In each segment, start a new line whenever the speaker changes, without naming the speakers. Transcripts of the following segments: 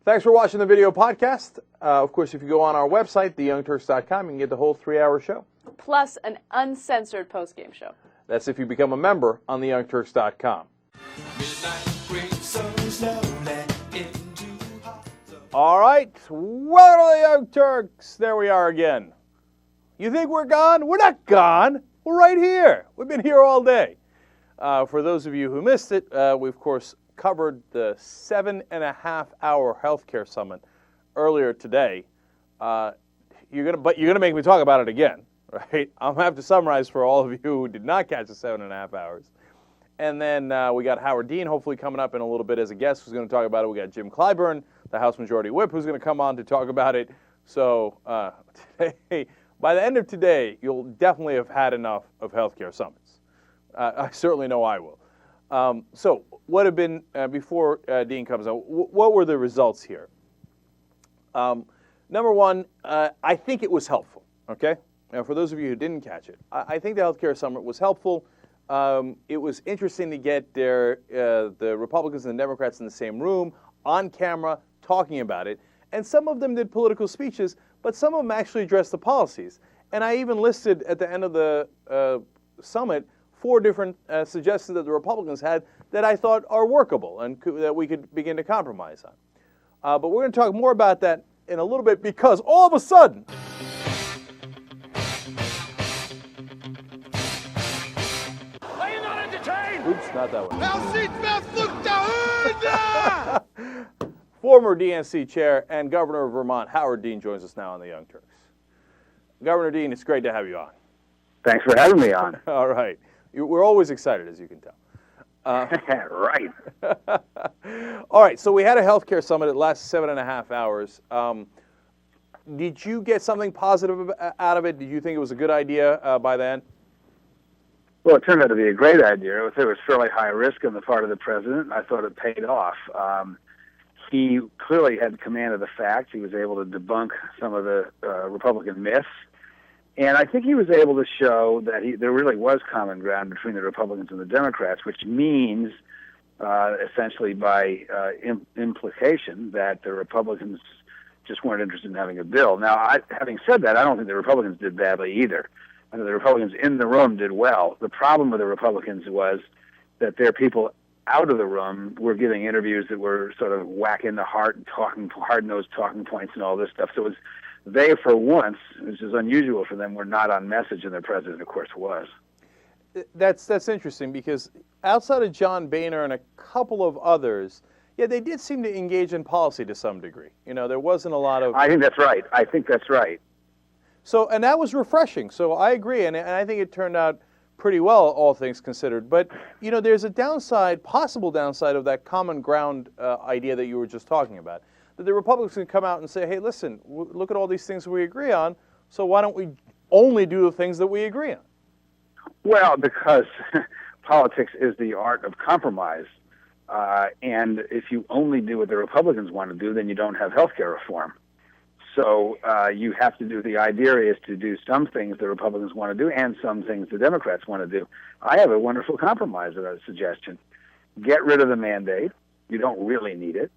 Thanks for watching the video podcast. Of course, if you go on our website, theyoungturks.com, you can get the whole 3-hour show.
Plus an uncensored post-game show. That's
if you become a member on theyoungturks.com. All right, welcome to the Young Turks. There we are again. You think we're gone? We're not gone. We're right here. We've been here all day. For those of you who missed it, we, of course, covered the 7.5-hour healthcare summit earlier today. You're gonna make me talk about it again, right? I'm gonna have to summarize for all of you who did not catch the 7.5 hours. And then we got Howard Dean hopefully coming up in a little bit as a guest who's going to talk about it. We got Jim Clyburn, the House Majority Whip, who's going to come on to talk about it. So today, by the end of today, you'll definitely have had enough of healthcare summits. I certainly know I will. So what have been, before Dean comes on, what were the results here? Number one, I think it was helpful, okay? Now, for those of you who didn't catch it, I think the healthcare summit was helpful. It was interesting to get the Republicans and the Democrats in the same room, on camera, talking about it. And some of them did political speeches, but some of them actually addressed the policies. And I even listed at the end of the summit 4 different suggestions that the Republicans had that I thought are workable and that we could begin to compromise on. But we're going to talk more about that in a little bit because all of a sudden, oops, not that one. Former DNC chair and governor of Vermont, Howard Dean, joins us now on the Young Turks. Governor Dean, it's great to have you on.
Thanks for having me on.
All right. We're always excited, as you can tell.
Right.
All right. So we had a healthcare summit. It lasted 7.5 hours. Did you get something positive out of it? Did you think it was a good idea by then?
Well, it turned out to be a great idea. It was fairly high risk on the part of the president, and I thought it paid off. He clearly had command of the facts. He was able to debunk some of the Republican myths. And I think he was able to show that there really was common ground between the Republicans and the Democrats, which means essentially by implication that the Republicans just weren't interested in having a bill. Now, having said that, I don't think the Republicans did badly either. I think the Republicans in the room did well. The problem with the Republicans was that their people out of the room were giving interviews that were sort of whacking the heart and talking hard-nosed talking points and all this stuff. So it was they, for once, which is unusual for them, were not on message, and their president, of course, was.
That's interesting because outside of John Boehner and a couple of others, yeah, they did seem to engage in policy to some degree. You know, there wasn't a lot of...
I think that's right.
So, and that was refreshing. So I agree, and I think it turned out pretty well, all things considered. But, you know, there's a downside, possible downside of that common ground idea that you were just talking about. That the Republicans can come out and say, hey, listen, look at all these things we agree on, so why don't we only do the things that we agree on?
Well, because politics is the art of compromise. And if you only do what the Republicans want to do, then you don't have health care reform. So you have to do, the idea is to do some things the Republicans want to do and some things the Democrats want to do. I have a wonderful compromise suggestion. Get rid of the mandate. You don't really need it.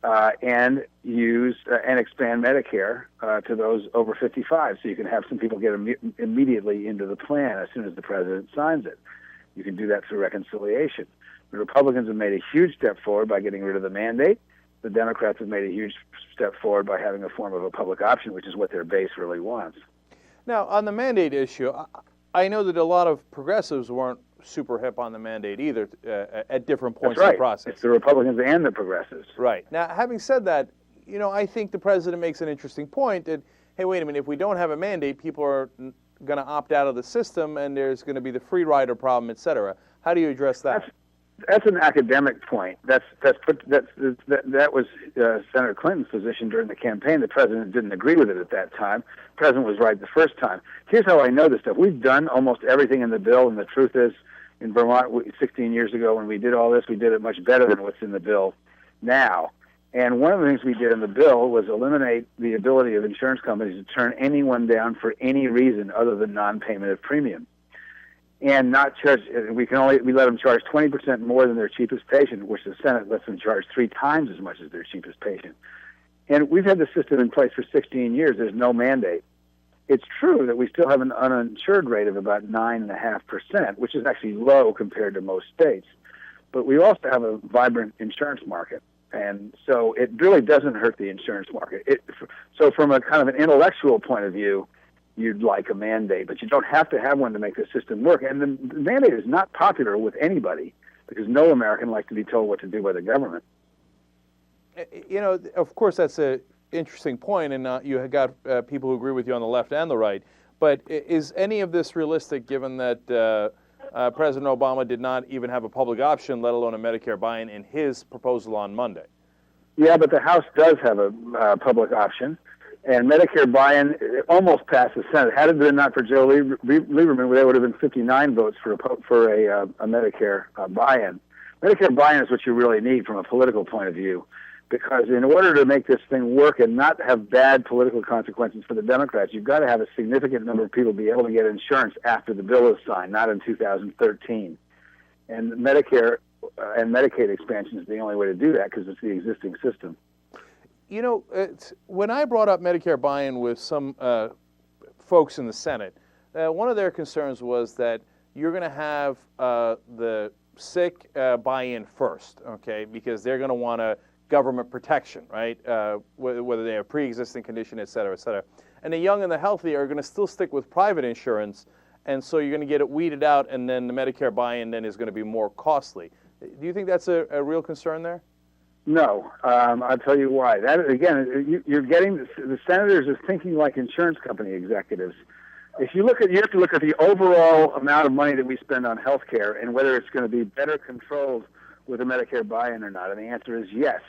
And use and expand Medicare to those over 55, so you can have some people get immediately into the plan as soon as the president signs it. You can do that through reconciliation. The Republicans have made a huge step forward by getting rid of the mandate. The Democrats have made a huge step forward by having a form of a public option, which is what their base really wants.
Now, on the mandate issue, I know that a lot of progressives weren't super hip on the mandate either at different points in the process.
It's the Republicans and the progressives.
Right. Now, having said that, you know, I think the president makes an interesting point that, hey, wait a minute, if we don't have a mandate, people are going to opt out of the system and there's going to be the free rider problem, et cetera. How do you address that?
That's an academic point. That was Senator Clinton's position during the campaign. The president didn't agree with it at that time. The president was right the first time. Here's how I know this stuff. We've done almost everything in the bill, and the truth is, in Vermont 16 years ago when we did all this, we did it much better than what's in the bill now. And one of the things we did in the bill was eliminate the ability of insurance companies to turn anyone down for any reason other than non-payment of premium. and not charge. We let them charge 20% more than their cheapest patient, which the Senate lets them charge 3 times as much as their cheapest patient. And we've had the system in place for 16 years. There's no mandate. It's true that we still have an uninsured rate of about 9.5%, which is actually low compared to most states. But we also have a vibrant insurance market. And so it really doesn't hurt the insurance market. So from a kind of an intellectual point of view, you'd like a mandate, but you don't have to have one to make the system work. And the mandate is not popular with anybody because no American likes to be told what to do by the government.
You know, of course, that's an interesting point, and you have got people who agree with you on the left and the right. But is any of this realistic, given that President Obama did not even have a public option, let alone a Medicare buy-in, in his proposal on Monday?
Yeah, but the House does have a public option, and Medicare buy-in almost passed the Senate. Had it been not for Joe Lieberman, there would have been 59 votes for a Medicare buy-in. Medicare buy-in is what you really need from a political point of view, because in order to make this thing work and not have bad political consequences for the Democrats, you've got to have a significant number of people be able to get insurance after the bill is signed, not in 2013. And Medicare and Medicaid expansion is the only way to do that because it's the existing system.
You know, when I brought up Medicare buy-in with some folks in the Senate, one of their concerns was that you're going to have the sick buy-in first, okay, because they're going to want to government protection, right? Whether they have pre-existing condition, et cetera, et cetera. And the young and the healthy are going to still stick with private insurance, and so you're going to get it weeded out, and then the Medicare buy-in then is going to be more costly. Do you think that's a real concern there?
No, I'll tell you why. That again, you're getting the senators are thinking like insurance company executives. If you look at, you have to look at the overall amount of money that we spend on health care and whether it's going to be better controlled with a Medicare buy-in or not. And the answer is yes.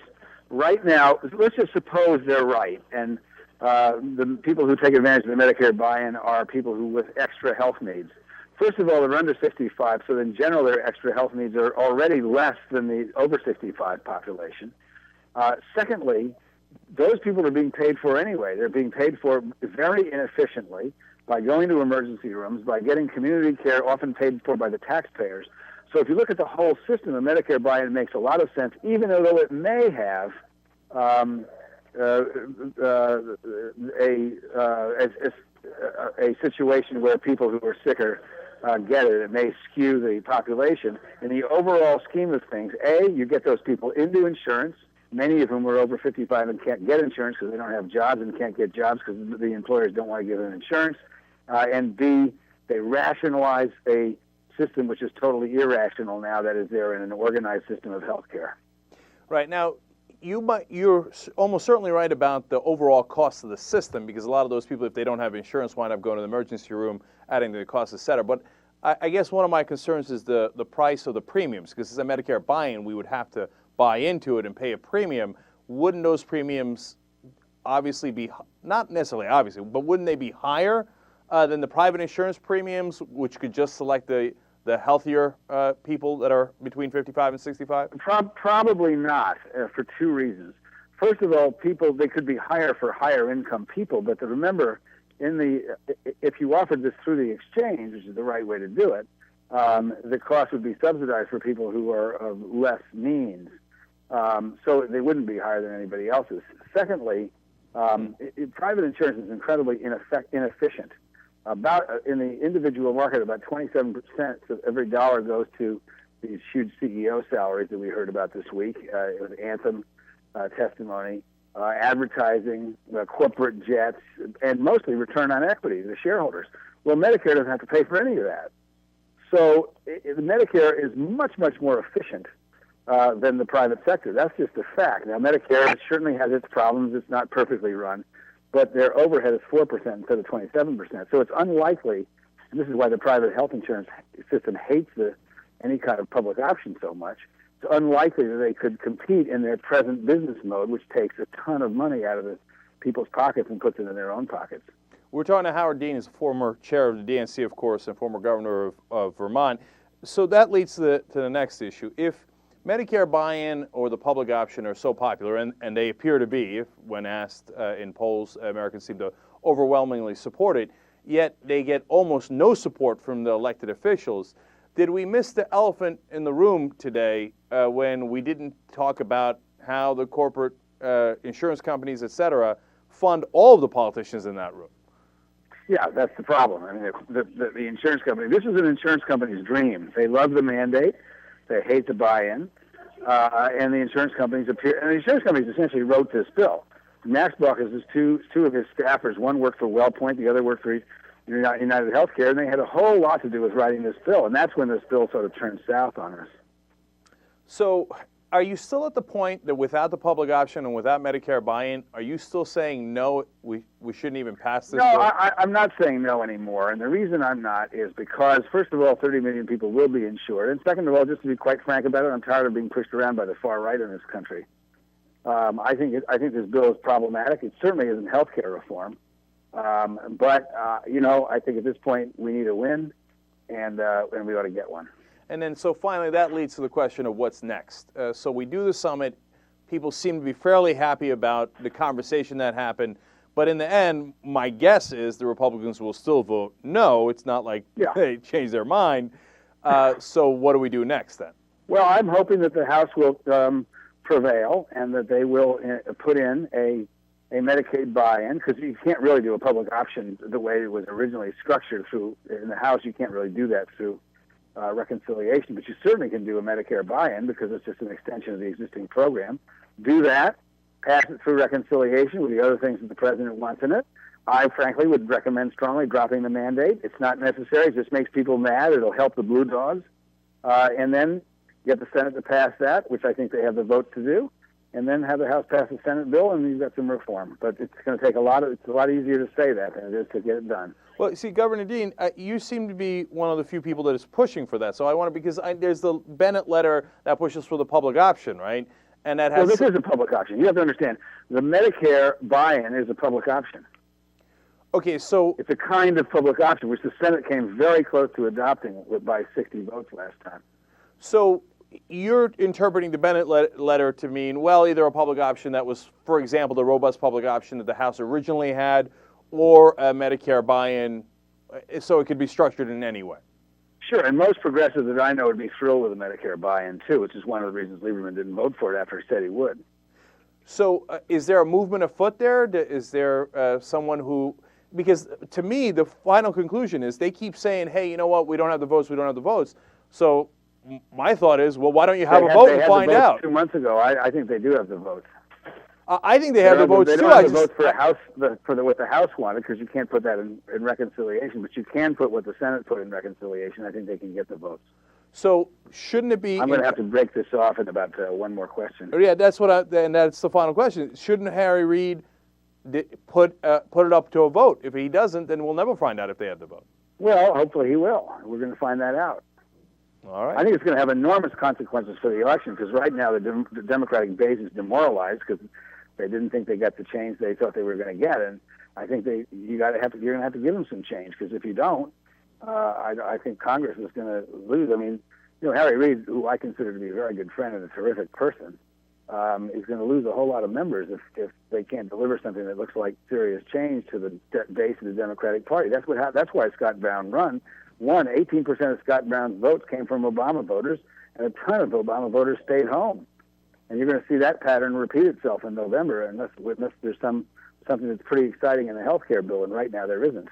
Right now, let's just suppose they're right, and the people who take advantage of the Medicare buy-in are people who with extra health needs. First of all, they're under 65, so in general, their extra health needs are already less than the over 65 population. Secondly, those people are being paid for anyway. They're being paid for very inefficiently by going to emergency rooms, by getting community care often paid for by the taxpayers. So if you look at the whole system, the Medicare buy-in makes a lot of sense, even though it may have a situation where people who are sicker get it. It may skew the population. In the overall scheme of things, you get those people into insurance, many of whom are over 55 and can't get insurance because they don't have jobs and can't get jobs because the employers don't want to give them insurance. And B, they rationalize a system which is totally irrational now that is there in an organized system of health care.
Right. Now, you're almost certainly right about the overall cost of the system because a lot of those people, if they don't have insurance, wind up going to the emergency room, adding to the cost, et cetera. But I guess one of my concerns is the price of the premiums, because as a Medicare buy-in, we would have to buy into it and pay a premium. Wouldn't those premiums obviously be, not necessarily obviously, but wouldn't they be higher than the private insurance premiums, which could just select the healthier people that are between 55 and 65?
Probably not, for 2 reasons. First of all, they could be higher for higher income people, but remember, if you offered this through the exchange, which is the right way to do it, the cost would be subsidized for people who are of less means. So they wouldn't be higher than anybody else's. Secondly, private insurance is incredibly inefficient. In the individual market, about 27% of every dollar goes to these huge CEO salaries that we heard about this week. It was Anthem testimony, advertising, corporate jets, and mostly return on equity, the shareholders. Well, Medicare doesn't have to pay for any of that. So Medicare is much, much more efficient than the private sector. That's just a fact. Now, Medicare certainly has its problems. It's not perfectly run. But their overhead is 4% instead of 27%. So it's unlikely, and this is why the private health insurance system hates any kind of public option so much, it's unlikely that they could compete in their present business mode, which takes a ton of money out of the people's pockets and puts it in their own pockets.
We're talking to Howard Dean, who's a former chair of the DNC, of course, and former governor of Vermont. So that leads to the next issue. If Medicare buy-in or the public option are so popular, and they appear to be, when asked in polls, Americans seem to overwhelmingly support it, yet they get almost no support from the elected officials. Did we miss the elephant in the room today when we didn't talk about how the corporate insurance companies, et cetera, fund all of the politicians in that room?
Yeah, that's the problem. I mean, the insurance company, this is an insurance company's dream. They love the mandate. They hate the buy-in. And the insurance companies essentially wrote this bill. Max Baucus' two of his staffers, one worked for WellPoint, the other worked for United Healthcare, and they had a whole lot to do with writing this bill. And that's when this bill sort of turned south on us.
So are you still at the point that without the public option and without Medicare buy-in, are you still saying no, we shouldn't even pass this bill?
No, I'm not saying no anymore. And the reason I'm not is because, first of all, 30 million people will be insured. And second of all, just to be quite frank about it, I'm tired of being pushed around by the far right in this country. I think this bill is problematic. It certainly isn't health care reform. But I think at this point we need a win, and we ought to get one.
And then, so finally, that leads to the question of what's next. So we do the summit. People seem to be fairly happy about the conversation that happened. But in the end, my guess is the Republicans will still vote no. It's not like they changed their mind. So what do we do next then?
Well, I'm hoping that the House will prevail and that they will put in a Medicaid buy-in, because you can't really do a public option the way it was originally structured through in the House. You can't really do that through reconciliation, but you certainly can do a Medicare buy-in because it's just an extension of the existing program. Do that, pass it through reconciliation with the other things that the president wants in it. I, frankly, would recommend strongly dropping the mandate. It's not necessary. It just makes people mad. It'll help the blue dogs. And then get the Senate to pass that, which I think they have the votes to do, and then have the House pass a Senate bill, and you've got some reform. But it's going to take it's a lot easier to say that than it is to get it done.
Well, see, Governor Dean, you seem to be one of the few people that is pushing for that. So I want to, because there's the Bennett letter that pushes for the public option, right? And that has.
Well, this is a public option. You have to understand, the Medicare buy-in is a public option.
Okay, so
it's a kind of public option, which the Senate came very close to adopting by 60 votes last time.
So you're interpreting the Bennett letter to mean, well, either a public option that was, for example, the robust public option that the House originally had, or a Medicare buy-in, so it could be structured in any way.
Sure, and most progressives that I know would be thrilled with a Medicare buy-in, too, which is one of the reasons Lieberman didn't vote for it after he said he would.
So is there a movement afoot there? Is there someone who... Because to me, the final conclusion is they keep saying, hey, you know what, we don't have the votes, we don't have the votes. So my thought is, well, why don't you have a vote and find out?
2 months ago, I think they do have the votes.
I think they have the votes too.
They don't have the votes for the House, what the House wanted, because you can't put that in reconciliation, but you can put what the Senate put in reconciliation. I think they can get the votes.
So shouldn't it be?
I'm going to have to break this off in about one more question.
Yeah, that's and that's the final question. Shouldn't Harry Reid put it up to a vote? If he doesn't, then we'll never find out if they have the vote.
Well, hopefully he will. We're going to find that out.
All right.
I think it's going to have enormous consequences for the election, because right now the Democratic base is demoralized because they didn't think they got the change they thought they were going to get, and I think you're going to have to give them some change, because if you don't, I think Congress is going to lose. I mean, Harry Reid, who I consider to be a very good friend and a terrific person, is going to lose a whole lot of members if they can't deliver something that looks like serious change to the base of the Democratic Party. That's why Scott Brown won. 18% of Scott Brown's votes came from Obama voters, and a ton of Obama voters stayed home. And you're going to see that pattern repeat itself in November, unless there's something that's pretty exciting in the health care bill, and right now there isn't.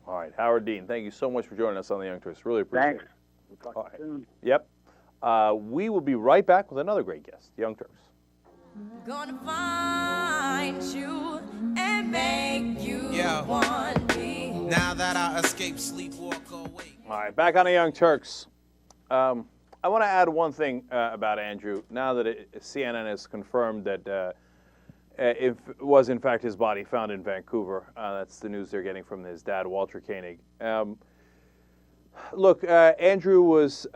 All right, Howard Dean, thank you so much for joining us on the Young Turks. Really appreciate it.
Thanks. We'll talk to you soon.
Yep. We will be right back with another great guest, the Young Turks.
Gonna find you and make you want me. Now that I escape, sleepwalk away.
All right, back on the Young Turks. I want to add one thing about Andrew. Now that CNN has confirmed that it was, in fact, his body found in Vancouver. That's the news they're getting from his dad, Walter Koenig. Look, Andrew was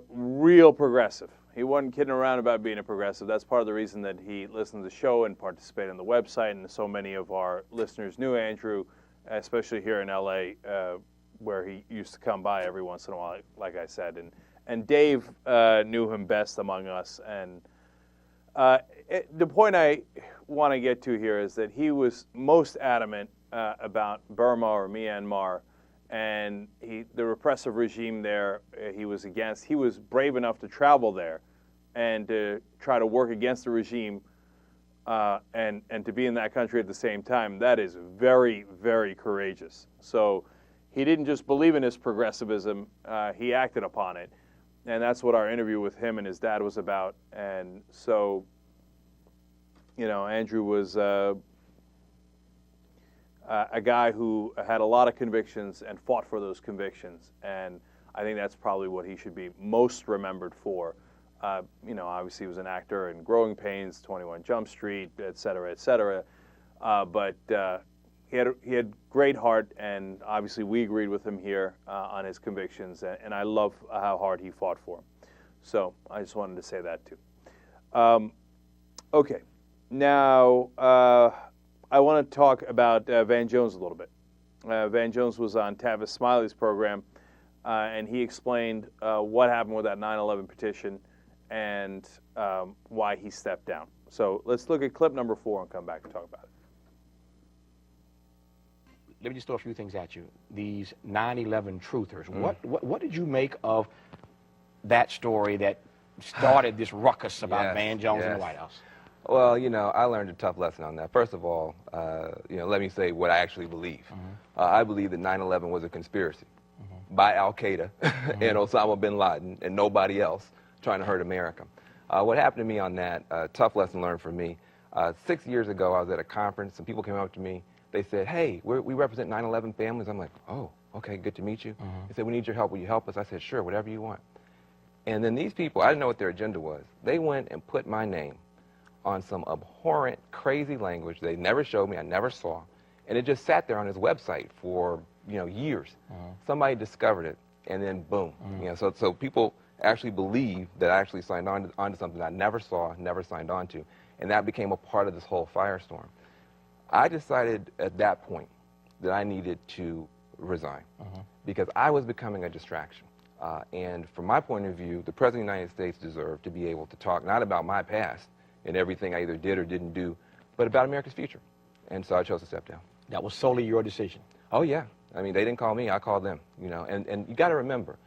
real progressive. He wasn't kidding around about being a progressive. That's part of the reason that he listened to the show and participated on the website, and so many of our listeners knew Andrew, especially here in L.A., where he used to come by every once in a while, like I said. And Dave knew him best among us. And the point I want to get to here is that he was most adamant about Burma or Myanmar and the repressive regime there, he was against. He was brave enough to travel there and to try to work against the regime and to be in that country at the same time. That is very, very courageous. So he didn't just believe in his progressivism, he acted upon it. And that's what our interview with him and his dad was about. And so, you know, Andrew was a guy who had a lot of convictions and fought for those convictions. And I think that's probably what he should be most remembered for. You know, obviously he was an actor in Growing Pains, 21 Jump Street, et cetera, et cetera. But he had great heart, and obviously we agreed with him here on his convictions, and I love how hard he fought for them. So I just wanted to say that too. Okay, now I want to talk about Van Jones a little bit. Van Jones was on Tavis Smiley's program, and he explained what happened with that 9/11 petition and why he stepped down. So let's look at clip number 4 and come back and talk about it.
Let me just throw a few things at you. These 9/11 truthers. What did you make of that story that started this ruckus about Van Jones in the White House?
Well, you know, I learned a tough lesson on that. First of all, you know, let me say what I actually believe. I believe that 9/11 was a conspiracy by Al-Qaeda and Osama bin Laden and nobody else trying to hurt America. What happened to me on that, tough lesson learned for me, 6 years ago I was at a conference and people came up to me. They said, hey, we represent 9/11 families. I'm like, oh, okay, good to meet you. They said, we need your help. Will you help us? I said, sure, whatever you want. And then these people, I didn't know what their agenda was. They went and put my name on some abhorrent, crazy language they never showed me, I never saw. And it just sat there on his website for, you know, years. Somebody discovered it, and then boom. You know, so people actually believe that I actually signed on to something I never saw, never signed on to. And that became a part of this whole firestorm. I decided at that point that I needed to resign because I was becoming a distraction. And from my point of view, the President of the United States deserved to be able to talk not about my past and everything I either did or didn't do, but about America's future. And so I chose to step down.
That was solely your decision?
Oh, yeah. I mean, they didn't call me, I called them, you know. And you got to remember,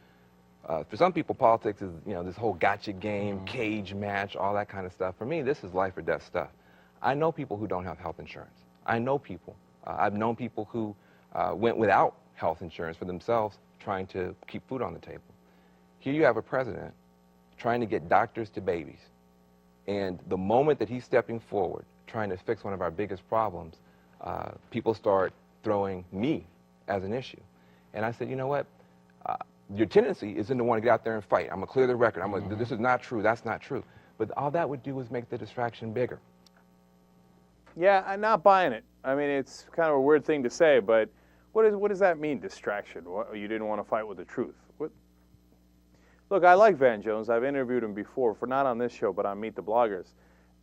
for some people, politics is, you know, this whole gotcha game, cage match, all that kind of stuff. For me, this is life or death stuff. I know people who don't have health insurance. I know people. I've known people who went without health insurance for themselves, trying to keep food on the table. Here you have a president trying to get doctors to babies. And the moment that he's stepping forward, trying to fix one of our biggest problems, people start throwing me as an issue. And I said, you know what? Your tendency is to want to get out there and fight. I'm going to clear the record. This is not true. That's not true. But all that would do is make the distraction bigger.
Yeah, I'm not buying it. I mean, it's kind of a weird thing to say, but what does that mean, distraction? You didn't want to fight with the truth. Look, I like Van Jones. I've interviewed him before, for not on this show, but on Meet the Bloggers.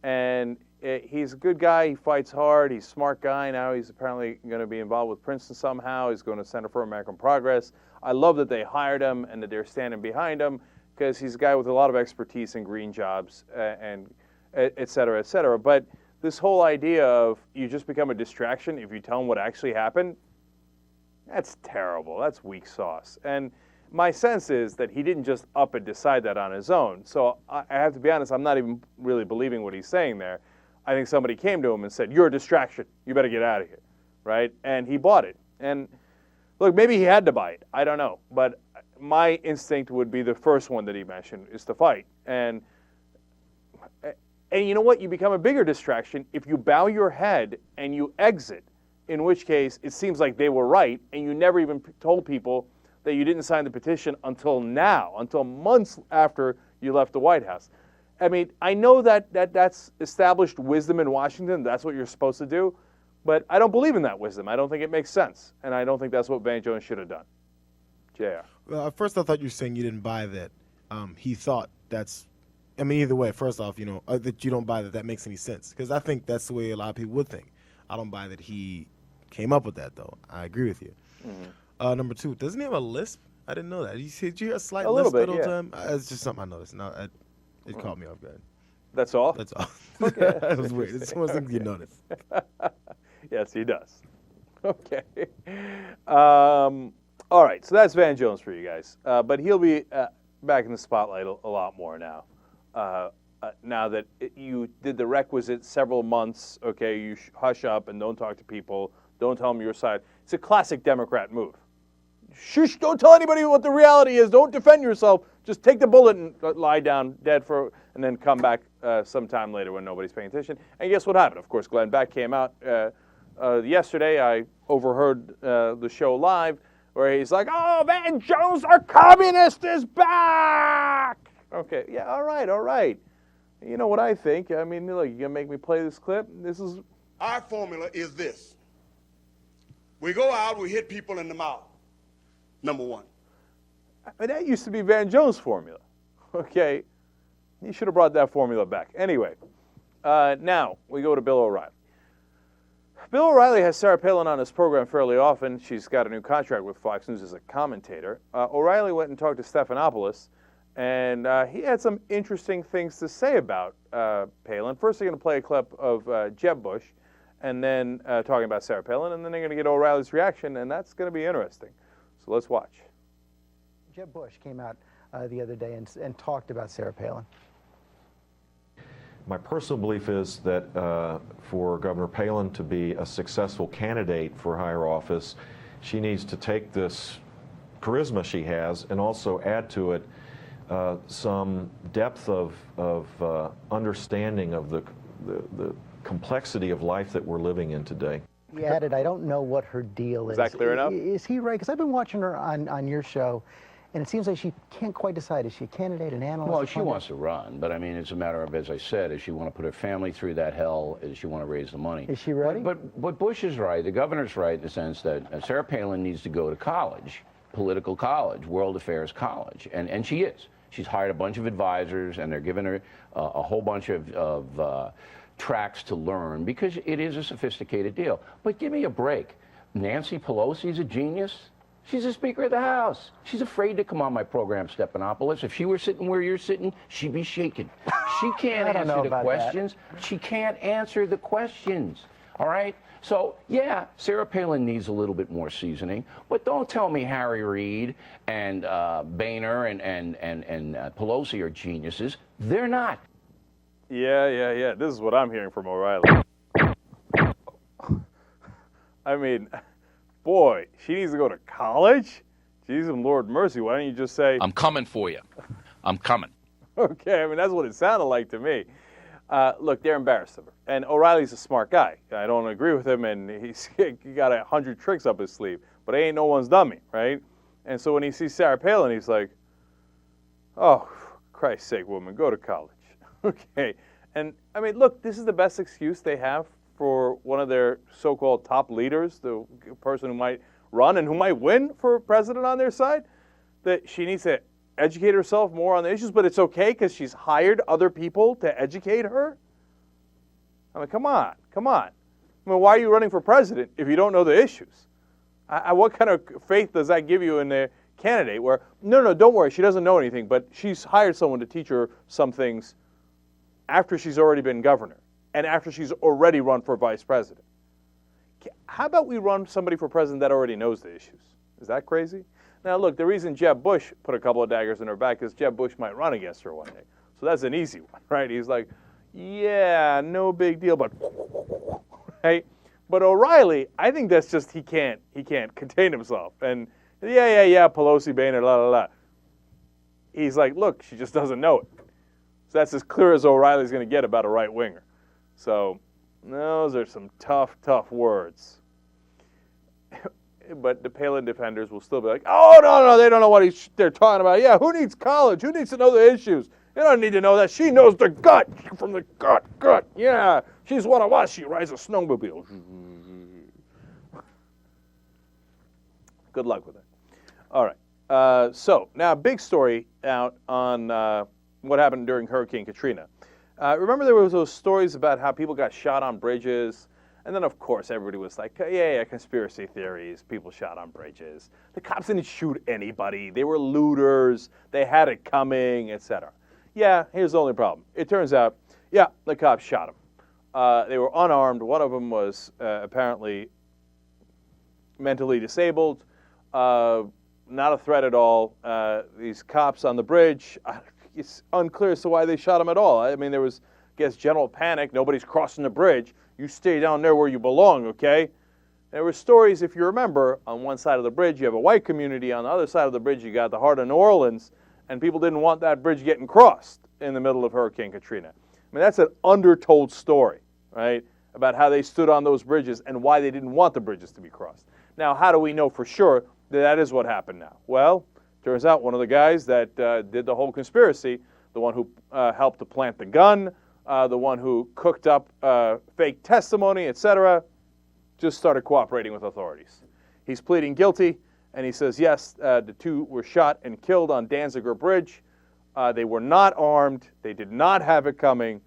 And he's a good guy. He fights hard. He's a smart guy. Now he's apparently going to be involved with Princeton somehow. He's going to Center for American Progress. I love that they hired him and that they're standing behind him because he's a guy with a lot of expertise in green jobs and et cetera, et cetera. But this whole idea of you just become a distraction if you tell them what actually happened, that's terrible. That's weak sauce. And my sense is that he didn't just up and decide that on his own. So I have to be honest, I'm not even really believing what he's saying there. I think somebody came to him and said, you're a distraction. You better get out of here, right? And he bought it. And look, maybe he had to buy it. I don't know. But my instinct would be the first one that he mentioned is to fight. And you know what? You become a bigger distraction if you bow your head and you exit, in which case it seems like they were right, and you never even told people that you didn't sign the petition until now, until months after you left the White House. I mean, I know that's established wisdom in Washington. That's what you're supposed to do. But I don't believe in that wisdom. I don't think it makes sense. And I don't think that's what Van Jones should have done. JR.
Well, at first I thought you were saying you didn't buy that. He thought that's, I mean, either way, first off, you know, that you don't buy that makes any sense. Because I think that's the way a lot of people would think. I don't buy that he came up with that, though. I agree with you. Number two, doesn't he have a lisp? I didn't know that. Did you hear a slight lisp the whole time? It's just something I noticed. No, it caught me off guard.
That's all?
That's all.
Okay.
That was weird. It's one of those things you notice.
Yes, he does. Okay. All right, so that's Van Jones for you guys. But he'll be back in the spotlight a lot more now. Now that you did the requisite several months, okay, you hush up and don't talk to people, don't tell them your side. It's a classic Democrat move. Shush, don't tell anybody what the reality is. Don't defend yourself. Just take the bullet and lie down dead and then come back sometime later when nobody's paying attention. And guess what happened? Of course, Glenn Beck came out yesterday. I overheard the show live where he's like, "Oh, Van Jones, our communist is back." Okay, yeah, all right. You know what I think. I mean, look, you gonna make me play this clip?
Our formula is this. We go out, we hit people in the mouth. Number one.
I mean, that used to be Van Jones' formula. Okay, you should have brought that formula back. Anyway, now we go to Bill O'Reilly. Bill O'Reilly has Sarah Palin on his program fairly often. She's got a new contract with Fox News as a commentator. O'Reilly went and talked to Stephanopoulos, and he had some interesting things to say about Palin. First, they're going to play a clip of Jeb Bush, and then talking about Sarah Palin, and then they're going to get O'Reilly's reaction, and that's going to be interesting. So let's watch.
Jeb Bush came out the other day and talked about Sarah Palin.
My personal belief is that for Governor Palin to be a successful candidate for higher office, she needs to take this charisma she has and also add to it some depth of understanding of the complexity of life that we're living in today.
He added, I don't know what her deal is.
Is that clear enough?
Is he right? Because I've been watching her on your show, and it seems like she can't quite decide. Is she a candidate, an analyst?
Well, she wants to run, but I mean, it's a matter of, as I said, does she want to put her family through that hell? Does she want to raise the money?
Is she ready?
But Bush is right. The governor's right in the sense that Sarah Palin needs to go to college, political college, world affairs college, and she is. She's hired a bunch of advisors, and they're giving her a whole bunch of tracks to learn because it is a sophisticated deal. But give me a break. Nancy Pelosi's a genius. She's the Speaker of the House. She's afraid to come on my program, Stephanopoulos. If she were sitting where you're sitting, she'd be shaking. She can't answer the questions. She can't answer the questions. All right? So, yeah, Sarah Palin needs a little bit more seasoning, but don't tell me Harry Reid and Boehner and Pelosi are geniuses. They're not.
Yeah. This is what I'm hearing from O'Reilly. I mean, boy, she needs to go to college? Jesus, Lord mercy, why don't you just say...
I'm coming for you. I'm coming.
Okay, I mean, that's what it sounded like to me. Look, they're embarrassed of her. And O'Reilly's a smart guy. I don't agree with him, and he got 100 tricks up his sleeve. But he ain't no one's dummy, right? And so when he sees Sarah Palin, he's like, oh, for Christ's sake, woman, go to college. Okay. And, I mean, look, this is the best excuse they have for one of their so-called top leaders, the person who might run and who might win for president on their side, that she needs to educate herself more on the issues, but it's okay because she's hired other people to educate her? I mean, come on. I mean, why are you running for president if you don't know the issues? What kind of faith does that give you in the candidate where, no, don't worry, she doesn't know anything, but she's hired someone to teach her some things after she's already been governor and after she's already run for vice president? How about we run somebody for president that already knows the issues? Is that crazy? Now, look, the reason Jeb Bush put a couple of daggers in her back is Jeb Bush might run against her one day. So that's an easy one, right? He's like, yeah, no big deal, but right? But O'Reilly, I think that's just he can't contain himself. And yeah, Pelosi, Boehner, la. He's like, look, she just doesn't know it. So that's as clear as O'Reilly's going to get about a right-winger. So those are some tough words. But the Palin defenders will still be like, oh, no, they don't know what they're talking about. Yeah, who needs college? Who needs to know the issues? You don't need to know that. She knows the gut, from the gut. Yeah, she's one of us. She rides a snowmobile. Good luck with it. All right. So now, big story out on what happened during Hurricane Katrina. Remember there was those stories about how people got shot on bridges? And then, of course, everybody was like, yeah, conspiracy theories. People shot on bridges. The cops didn't shoot anybody. They were looters. They had it coming, etc. Yeah, here's the only problem. It turns out, yeah, the cops shot them. They were unarmed. One of them was apparently mentally disabled. not a threat at all. These cops on the bridge, it's unclear as to why they shot him at all. I mean, there was, I guess, general panic. Nobody's crossing the bridge. You stay down there where you belong, okay? There were stories, if you remember, on one side of the bridge you have a white community. On the other side of the bridge you got the heart of New Orleans, and people didn't want that bridge getting crossed in the middle of Hurricane Katrina. I mean, that's an undertold story, right, about how they stood on those bridges and why they didn't want the bridges to be crossed. Now, how do we know for sure that that is what happened now? Well, turns out one of the guys that did the whole conspiracy, the one who helped to plant the gun, the one who cooked up fake testimony, etc., just started cooperating with authorities. He's pleading guilty, and he says, yes, the two were shot and killed on Danziger Bridge. They were not armed. They did not have it coming.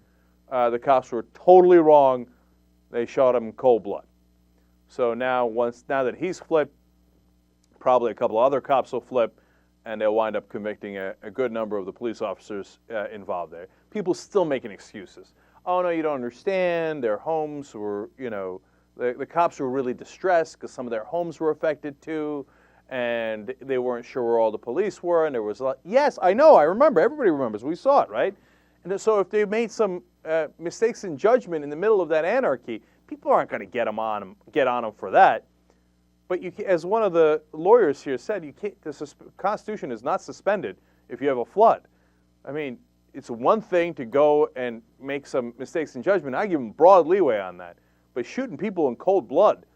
The cops were totally wrong. They shot him in cold blood. So now that he's flipped, probably a couple of other cops will flip, and they'll wind up convicting a good number of the police officers involved there. People still making excuses. Oh, no, you don't understand. Their homes were, the cops were really distressed because some of their homes were affected too, and they weren't sure where all the police were, and there was a lot. Yes, I know, I remember. Everybody remembers. We saw it, right? And so if they made some mistakes in judgment in the middle of that anarchy, people aren't going to get on them for that. But as one of the lawyers here said, the Constitution is not suspended if you have a flood. I mean, it's one thing to go and make some mistakes in judgment. I give them broad leeway on that. But shooting people in cold blood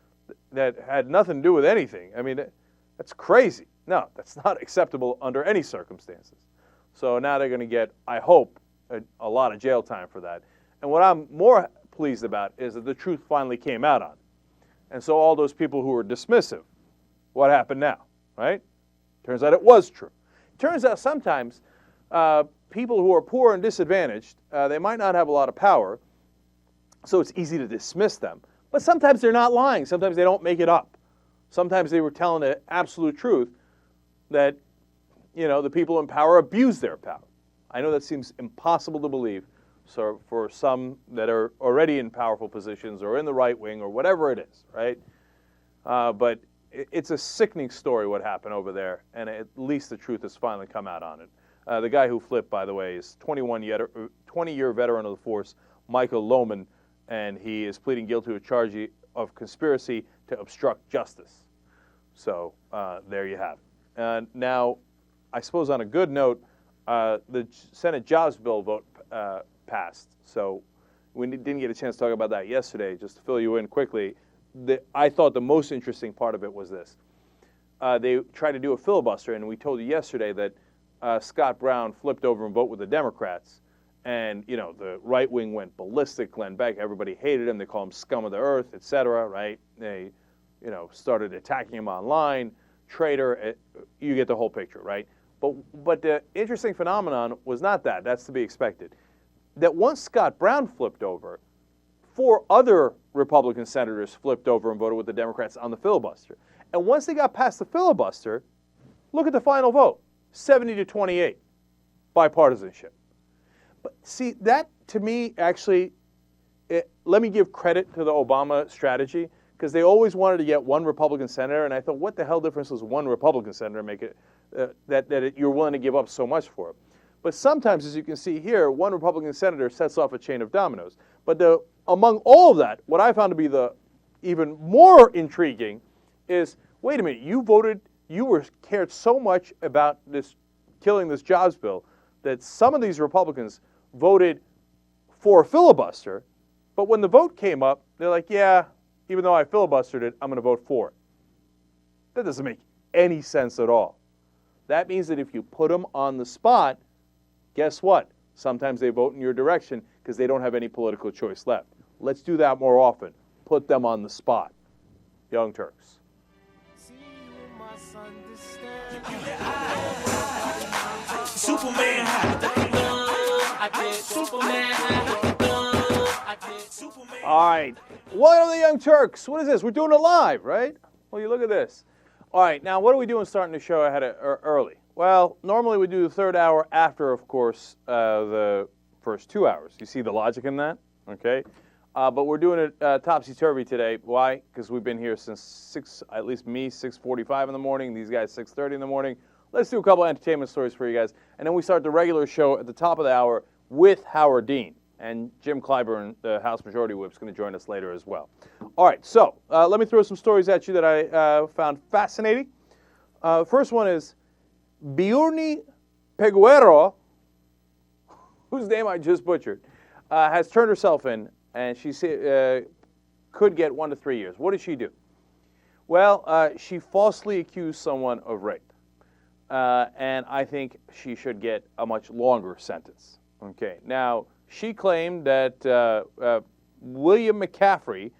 that had nothing to do with anything, I mean, that's crazy. No, that's not acceptable under any circumstances. So now they're going to get, I hope, a lot of jail time for that. And what I'm more pleased about is that the truth finally came out on. And so all those people who were dismissive, what happened now, right? Turns out it was true. Turns out sometimes people who are poor and disadvantaged, they might not have a lot of power, so it's easy to dismiss them. But sometimes they're not lying. Sometimes they don't make it up. Sometimes they were telling the absolute truth that, the people in power abuse their power. I know that seems impossible to believe. So for some that are already in powerful positions or in the right wing or whatever it is, right? But it's a sickening story what happened over there, and at least the truth has finally come out on it. The guy who flipped, by the way, is 20-year veteran of the force, Michael Lohman, and he is pleading guilty to a charge of conspiracy to obstruct justice. So there you have it. Now, I suppose on a good note, the Senate Jobs Bill vote passed. So we didn't get a chance to talk about that yesterday. Just to fill you in quickly, I thought the most interesting part of it was this. They tried to do a filibuster, and we told you yesterday that Scott Brown flipped over and voted with the Democrats. And, the right wing went ballistic. Glenn Beck, everybody hated him. They call him scum of the earth, et cetera, right? They, started attacking him online. Traitor, you get the whole picture, right? But the interesting phenomenon was not that. That's to be expected. That once Scott Brown flipped over, 4 other Republican senators flipped over and voted with the Democrats on the filibuster. And once they got past the filibuster, look at the final vote, 70-28, bipartisanship. But see, that to me actually, let me give credit to the Obama strategy, because they always wanted to get one Republican senator, and I thought, what the hell difference does one Republican senator make it that you're willing to give up so much for? But sometimes, as you can see here, one Republican senator sets off a chain of dominoes. But among all of that, what I found to be the even more intriguing is, wait a minute, you cared so much about killing this jobs bill that some of these Republicans voted for a filibuster, but when the vote came up, they're like, yeah, even though I filibustered it, I'm going to vote for it. That doesn't make any sense at all. That means that if you put them on the spot, guess what? Sometimes they vote in your direction because they don't have any political choice left. Let's do that more often. Put them on the spot. Young Turks.
Superman.
All right. Welcome to the Young Turks. What is this? We're doing it live, right? Well, you look at this. All right. Now, what are we doing starting the show ahead early? Well, normally we do the third hour after, of course, the first 2 hours. You see the logic in that? Okay. But we're doing it topsy-turvy today. Why? Because we've been here since 6, at least me, 6:45 in the morning. These guys, 6:30 in the morning. Let's do a couple of entertainment stories for you guys. And then we start the regular show at the top of the hour with Howard Dean. And Jim Clyburn, the House Majority Whip, is going to join us later as well. All right, so let me throw some stories at you that I found fascinating. First one is Bjorni Peguero, whose name I just butchered, has turned herself in, and she could get 1 to 3 years. What did she do? Well, she falsely accused someone of rape, and I think she should get a much longer sentence. Okay, now, she claimed that William McCaffrey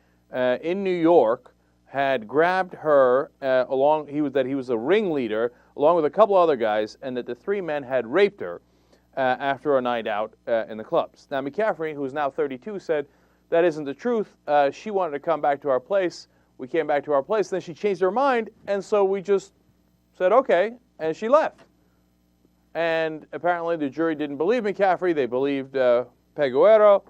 in New York had grabbed her that he was a ringleader along with a couple other guys, and that the 3 men had raped her after a night out in the clubs. Now, McCaffrey, who is now 32, said that isn't the truth. She wanted to come back to our place. We came back to our place. Then she changed her mind, and so we just said, okay, and she left. And apparently the jury didn't believe McCaffrey. They believed Peguero,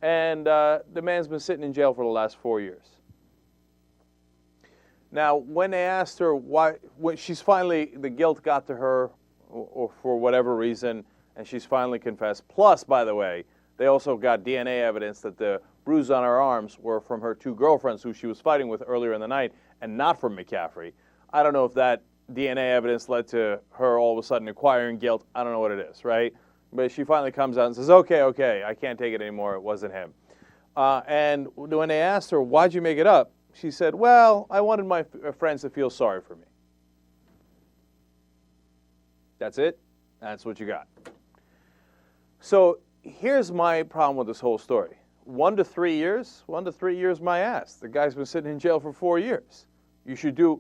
and the man's been sitting in jail for the last 4 years. Now, when they asked her why, when she's finally, the guilt got to her, or for whatever reason, and she's finally confessed. Plus, by the way, they also got DNA evidence that the bruises on her arms were from her 2 girlfriends who she was fighting with earlier in the night, and not from McCaffrey. I don't know if that DNA evidence led to her all of a sudden acquiring guilt. I don't know what it is, right? But she finally comes out and says, okay, I can't take it anymore. It wasn't him. And when they asked her, why'd you make it up? She said, well, I wanted my friends to feel sorry for me. That's it. That's what you got. So here's my problem with this whole story. 1 to 3 years? 1 to 3 years, my ass. The guy's been sitting in jail for 4 years. You should do,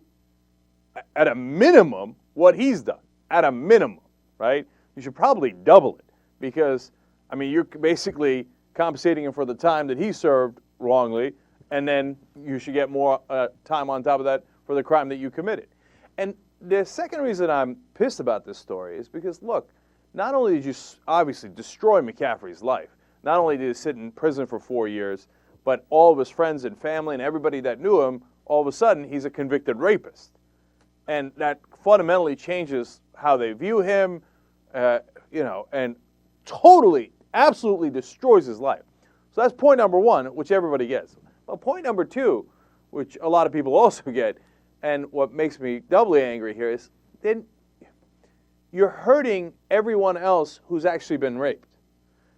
at a minimum, what he's done. At a minimum, right? You should probably double it because, I mean, you're basically compensating him for the time that he served wrongly, and then you should get more time on top of that for the crime that you committed. And the second reason I'm pissed about this story is because, look, not only did you obviously destroy McCaffrey's life, not only did he sit in prison for 4 years, but all of his friends and family and everybody that knew him, all of a sudden, he's a convicted rapist. And that fundamentally changes how they view him, and totally, absolutely destroys his life. So that's point number 1, which everybody gets. But point number 2, which a lot of people also get, and what makes me doubly angry here is, then you're hurting everyone else who's actually been raped.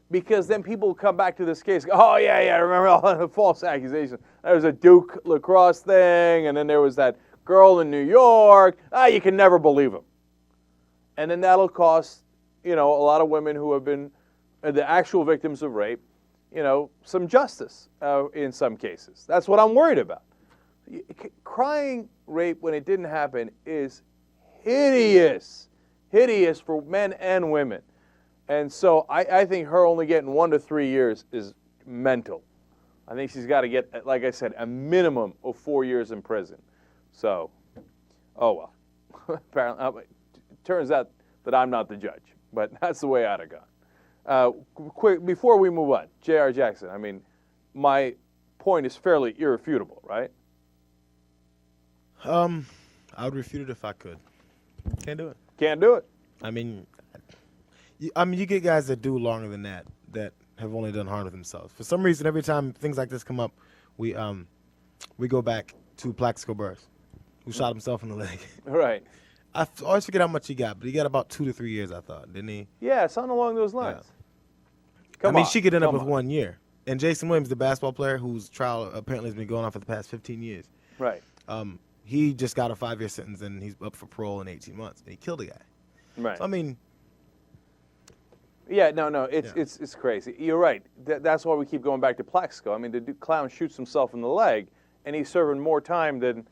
Because then people come back to this case, oh, yeah, remember all the false accusations. There was a Duke lacrosse thing, and then there was that girl in New York. You can never believe them. And then that'll cost, a lot of women who have been the actual victims of rape, some justice in some cases. That's what I'm worried about. Crying rape when it didn't happen is hideous. Hideous for men and women. And so I think her only getting 1 to 3 years is mental. I think she's got to get, like I said, a minimum of 4 years in prison. So, oh well. Apparently, it turns out that I'm not the judge, but that's the way I'd have gone. Quick, before we move on, J.R. Jackson, I mean, my point is fairly irrefutable, right?
I would refute it if I could. Can't do it.
Can't do it.
I mean, you get guys that do longer than that have only done harm to themselves. For some reason, every time things like this come up, we go back to Plaxico Burress, who shot himself in the leg.
Right.
I always forget how much he got, but he got about 2 to 3 years, I thought, didn't he?
Yeah, something along those lines.
Yeah. She could end up with 1 year. And Jason Williams, the basketball player whose trial apparently has been going on for the past 15 years.
Right.
He just got a 5-year sentence, and he's up for parole in 18 months. And he killed a guy.
Right.
So, I mean...
Yeah, no, it's crazy. You're right. That's why we keep going back to Plaxico. I mean, the clown shoots himself in the leg, and he's serving more time than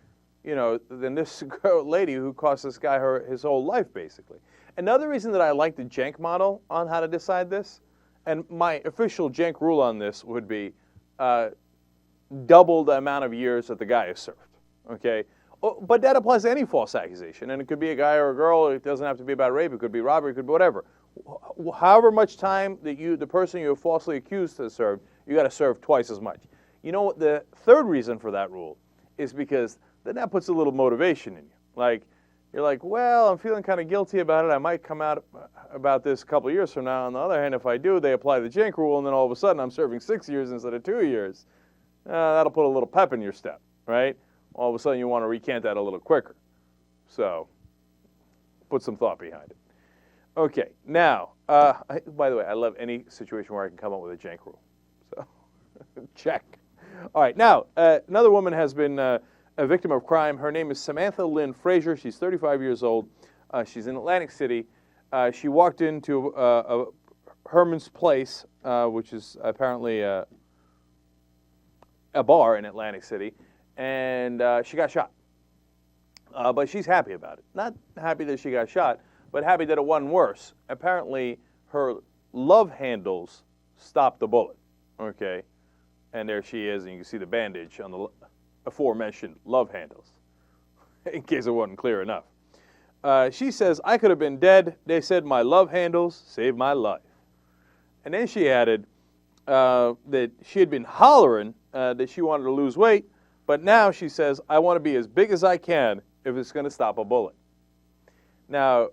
this lady who cost this guy his whole life, basically. Another reason that I like the Jenk model on how to decide this, and my official Jenk rule on this would be double the amount of years that the guy has served, okay? But that applies to any false accusation, and it could be a guy or a girl. It doesn't have to be about rape. It could be robbery. It could be whatever. However much time that the person you have falsely accused has served, you got to serve twice as much. You know what? The third reason for that rule is because then that puts a little motivation in you. Like, you're like, well, I'm feeling kind of guilty about it. I might come out about this a couple of years from now. On the other hand, if I do, they apply the Jink rule, and then all of a sudden I'm serving 6 years instead of 2 years. That'll put a little pep in your step, right? All of a sudden you want to recant that a little quicker. So put some thought behind it. Okay, now, by the way, I love any situation where I can come up with a jank rule. So, check. All right, now, another woman has been a victim of crime. Her name is Samantha Lynn Frazier. She's 35 years old. She's in Atlantic City. She walked into Herman's Place, which is apparently a bar in Atlantic City, and she got shot. But she's happy about it. Not happy that she got shot, but happy that it wasn't worse. Apparently, her love handles stopped the bullet, okay? And there she is, and you can see the bandage on the aforementioned love handles, in case it wasn't clear enough. She says, I could have been dead. They said my love handles saved my life. And then she added that she had been hollering that she wanted to lose weight, but now she says, I want to be as big as I can if it's going to stop a bullet. Now,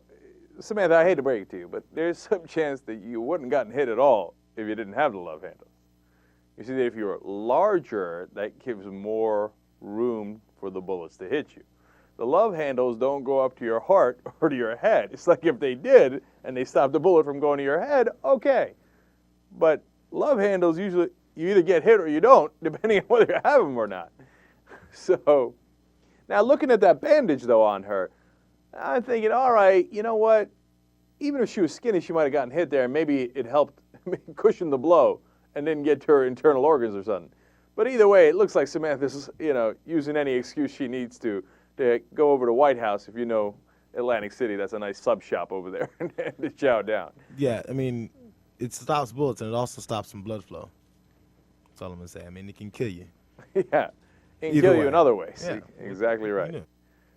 Samantha, I hate to break it to you, but there's some chance that you wouldn't have gotten hit at all if you didn't have the love handles. You see that if you're larger, that gives more room for the bullets to hit you. The love handles don't go up to your heart or to your head. It's like if they did and they stopped the bullet from going to your head, okay. But love handles, usually you either get hit or you don't, depending on whether you have them or not. So, now looking at that bandage, though, on her, I'm thinking, all right, you know what? Even if she was skinny, she might have gotten hit there, and maybe it helped cushion the blow and didn't get to her internal organs or something. But either way, it looks like Samantha's, using any excuse she needs to go over to White House. If you know Atlantic City, that's a nice sub shop over there, and to chow down.
Yeah, I mean, it stops bullets, and it also stops some blood flow. That's all I'm going to say. I mean, it can kill you.
Yeah, it can kill you in other ways. Yeah. Exactly right. Yeah.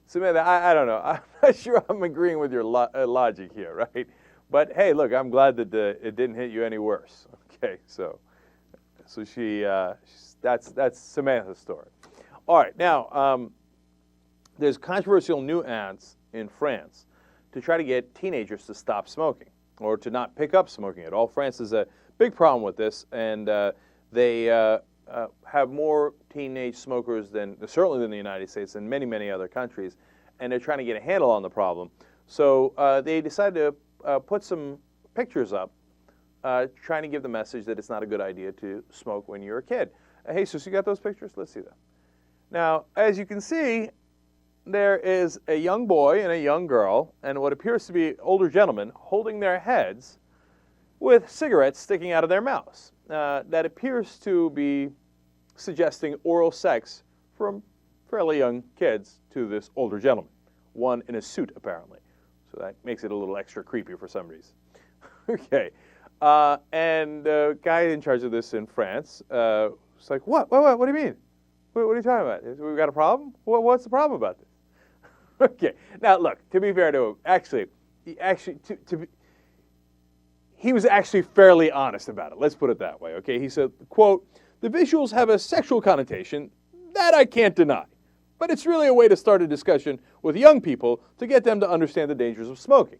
Samantha, I don't know. I'm not sure I'm agreeing with your logic here, right? But hey, look, I'm glad that it didn't hit you any worse. Okay, so that's Samantha's story. All right, now there's controversial new ads in France to try to get teenagers to stop smoking or to not pick up smoking at all. France has a big problem with this, and they have more teenage smokers certainly than the United States and many, many other countries, and they're trying to get a handle on the problem. So they decided to put some pictures up trying to give the message that it's not a good idea to smoke when you're a kid. Hey, so you got those pictures? Let's see them. Now, as you can see, there is a young boy and a young girl and what appears to be older gentlemen holding their heads with cigarettes sticking out of their mouths. That appears to be suggesting oral sex from fairly young kids to this older gentleman, one in a suit apparently. So that makes it a little extra creepy for some reason. Okay, and the guy in charge of this in France was like, what do you mean? What are you talking about? We've got a problem? What's the problem about this? Okay, now look, to be fair to him, he was actually fairly honest about it. Let's put it that way, okay? He said, quote, the visuals have a sexual connotation that I can't deny, but it's really a way to start a discussion with young people to get them to understand the dangers of smoking.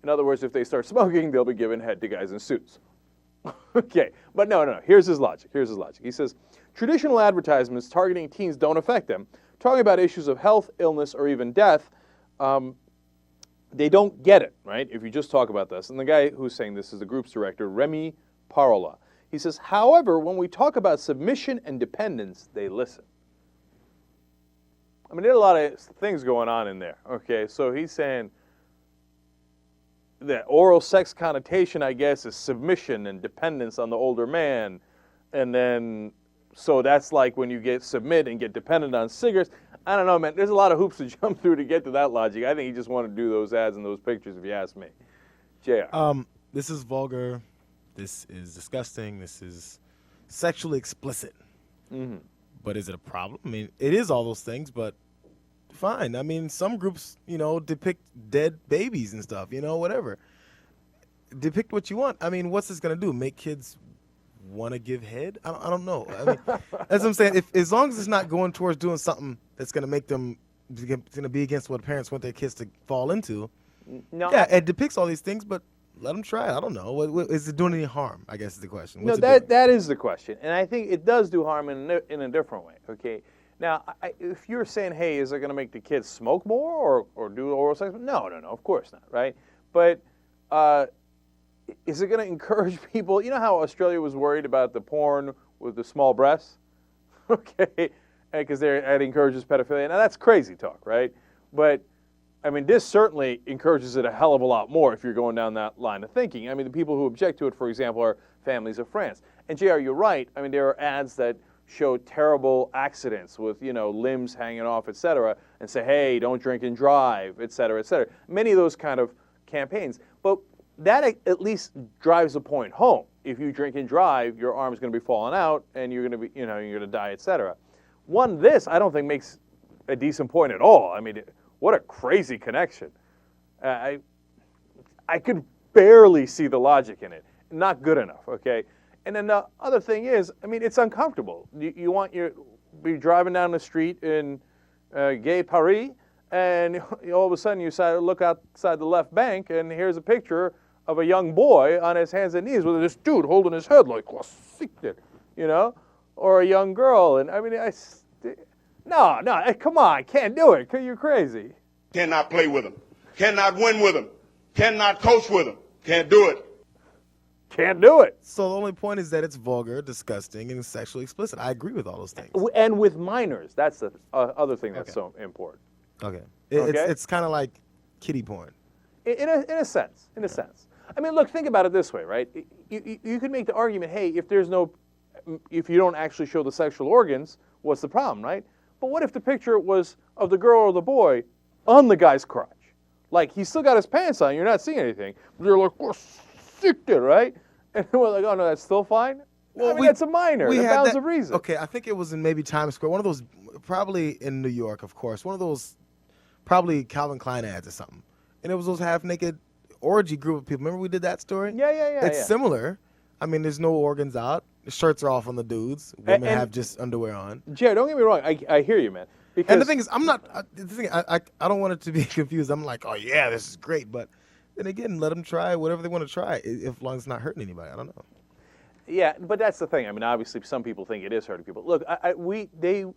In other words, if they start smoking, they'll be giving head to guys in suits. Okay, but no. Here's his logic. He says, traditional advertisements targeting teens don't affect them. Talking about issues of health, illness, or even death, they don't get it, right, if you just talk about this. And the guy who's saying this is the group's director, Remy Parola. He says, however, when we talk about submission and dependence, they listen. I mean, there's a lot of things going on in there, okay? So he's saying the oral sex connotation, I guess, is submission and dependence on the older man. And then, so that's like when you submit and get dependent on cigarettes. I don't know, man. There's a lot of hoops to jump through to get to that logic. I think he just wanted to do those ads and those pictures, if you ask me. JR.
This is vulgar. This is disgusting. This is sexually explicit. Mm-hmm. But is it a problem? I mean, it is all those things, but fine. I mean, some groups, depict dead babies and stuff, whatever. Depict what you want. I mean, what's this going to do? Make kids want to give head. I don't know. I mean, that's what I'm saying. As long as it's not going towards doing something that's going to make them, it's going to be against what parents want their kids to fall into.
No,
yeah, it depicts all these things, but let them try it. I don't know. What, is it doing any harm? I guess is the question.
No, that is the question, and I think it does do harm in a different way. Okay, now if you're saying, hey, is it going to make the kids smoke more or do oral sex? No, of course not, right? But is it going to encourage people? You know how Australia was worried about the porn with the small breasts, okay, because it encourages pedophilia. Now that's crazy talk, right? But I mean, this certainly encourages it a hell of a lot more if you're going down that line of thinking. I mean, the people who object to it, for example, are families of France. And JR, you're right. I mean, there are ads that show terrible accidents with, limbs hanging off, et cetera, and say, hey, don't drink and drive, et cetera, et cetera. Many of those kind of campaigns. But that at least drives the point home. If you drink and drive, your arm's going to be falling out, and you're going to be, you're going to die, et cetera. This I don't think makes a decent point at all. I mean, what a crazy connection. I could barely see the logic in it. Not good enough, okay? And then the other thing is, I mean, it's uncomfortable. You want be driving down the street in Gay Paris, and all of a sudden you look outside the left bank, and here's a picture of a young boy on his hands and knees with this dude holding his head like, or a young girl. And I mean, no, come on, can't do it. You're crazy.
Cannot play with them. Cannot win with them. Cannot coach with them. Can't do it.
Can't do it.
So the only point is that it's vulgar, disgusting, and sexually explicit. I agree with all those things.
And with minors. That's the other thing that's so important.
Okay. It's kind of like kiddie porn.
In a sense. I mean, look, think about it this way, right? You could make the argument, hey, if you don't actually show the sexual organs, what's the problem, right? But what if the picture was of the girl or the boy on the guy's crotch? Like, he's still got his pants on, you're not seeing anything. But they're like, oh, sick there, right? And we're like, oh, no, that's still fine? Well, that's a minor. The bounds of reason.
Okay, I think it was in maybe Times Square. One of those, probably in New York, of course. One of those, probably Calvin Klein ads or something. And it was those half-naked orgy group of people. Remember we did that story?
Yeah.
It's similar. I mean, there's no organs out. The shirts are off on the dudes. Women have just underwear on.
Jared, don't get me wrong. I hear you, man.
And the thing is, I'm not. I don't want it to be confused. I'm like, oh yeah, this is great. But then again, let them try whatever they want to try, as long as it's not hurting anybody. I don't know.
Yeah, but that's the thing. I mean, obviously, some people think it is hurting people. Look, we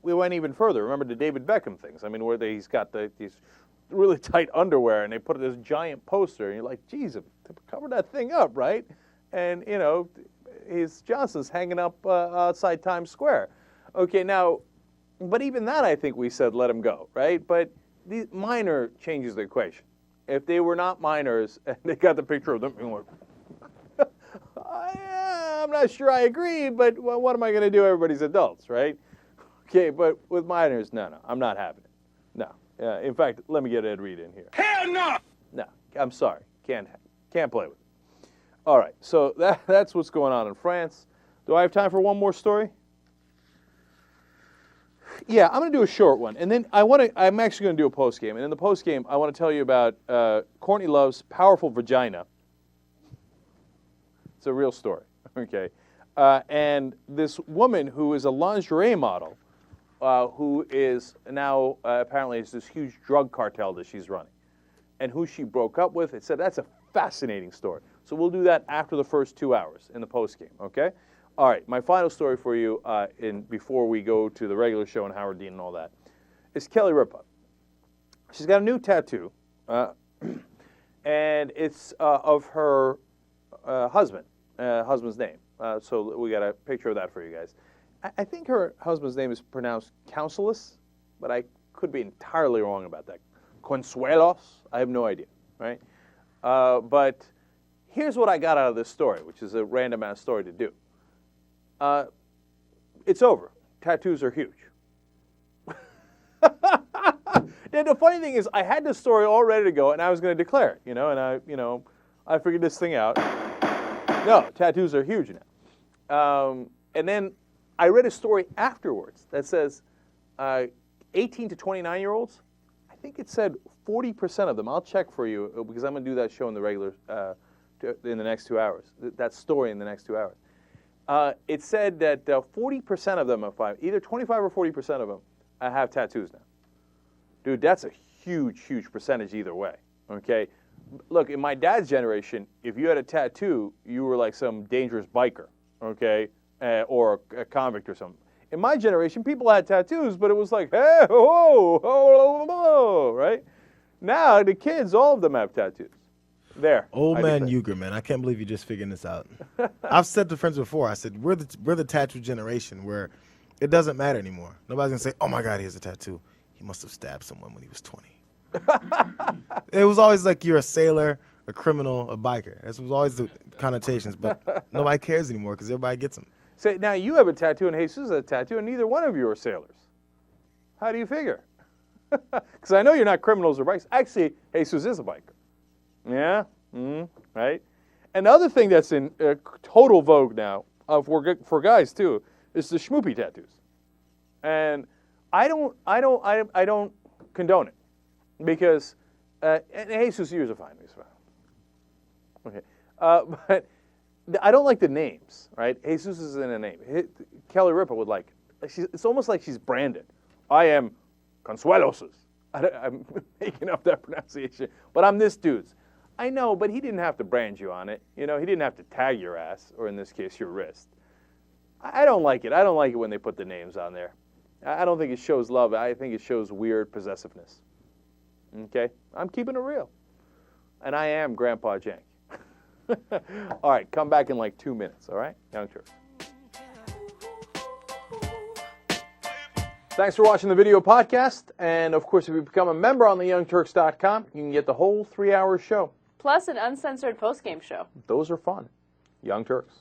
went even further. Remember the David Beckham things? I mean, where he's got these really tight underwear, and they put this giant poster, and you're like, geez, cover that thing up, right? And his Johnson's hanging up outside Times Square. Okay, now, but even that, I think we said let him go, right? But the minor changes the equation. If they were not minors and they got the picture of them, you're like, I'm not sure I agree, but what am I going to do? Everybody's adults, right? Okay, but with minors, no, I'm not having it. No. In fact, let me get Ed Reed in here.
Hell no!
No, I'm sorry. Can't play with it. All right, so that's what's going on in France. Do I have time for one more story? Yeah, I'm going to do a short one, and then I'm actually going to do a post game, and in the post game, I want to tell you about Courtney Love's powerful vagina. It's a real story, okay? And this woman who is a lingerie model, who is now apparently is this huge drug cartel that she's running, and who she broke up with. It said that's a fascinating story. So we'll do that after the first 2 hours in the post game, okay? All right, my final story for you before we go to the regular show and Howard Dean and all that is Kelly Ripa. She's got a new tattoo, and it's of her husband's name. So we got a picture of that for you guys. I think her husband's name is pronounced Counselus, but I could be entirely wrong about that. Consuelos? I have no idea, right? But here's what I got out of this story, which is a random-ass story to do. It's over. Tattoos are huge. And the funny thing is, I had this story all ready to go, and I was going to declare it, and I figured this thing out. No, tattoos are huge now. And then I read a story afterwards that says 18 to 29-year-olds, I think it said 40% of them. I'll check for you because I'm going to do that show in the regular, in the next 2 hours. That story in the next 2 hours. It said that 40% of them, either 25 or 40% of them, have tattoos now. Dude, that's a huge, huge percentage either way. Okay, look, in my dad's generation, if you had a tattoo, you were like some dangerous biker, okay, or a convict or something. In my generation, people had tattoos, but it was like, hey, ho, ho, ho, right? Now the kids, all of them have tattoos. There.
Old man Uger, man, I can't believe you just figured this out. I've said to friends before, I said we're the tattoo generation where it doesn't matter anymore. Nobody's gonna say, oh my God, he has a tattoo. He must have stabbed someone when he was 20. It was always like you're a sailor, a criminal, a biker. This was always the connotations, but nobody cares anymore because everybody gets them.
Say, now you have a tattoo and Jesus has a tattoo, and neither one of you are sailors. How do you figure? Because I know you're not criminals or bikers. Actually, Jesus is a biker. Yeah, right. And the other thing that's in total vogue now, for guys too, is the schmoopy tattoos. And I don't condone it because and Jesus, yours are fine. Okay, but I don't like the names. Right, Jesus isn't a name. Kelly Ripa would like it. It's almost like she's branded. I am Consuelos. I'm making up that pronunciation, but I'm this dude's. I know, but he didn't have to brand you on it. You know, he didn't have to tag your ass, or in this case, your wrist. I don't like it. I don't like it when they put the names on there. I don't think it shows love. I think it shows weird possessiveness. Okay? I'm keeping it real. And I am Grandpa Jank. All right, come back in like 2 minutes, all right? Young Turks. Thanks for watching the video podcast. And, of course, if you become a member on theyoungturks.com, you can get the whole 3-hour show.
Plus an uncensored post-game show.
Those are fun. Young Turks.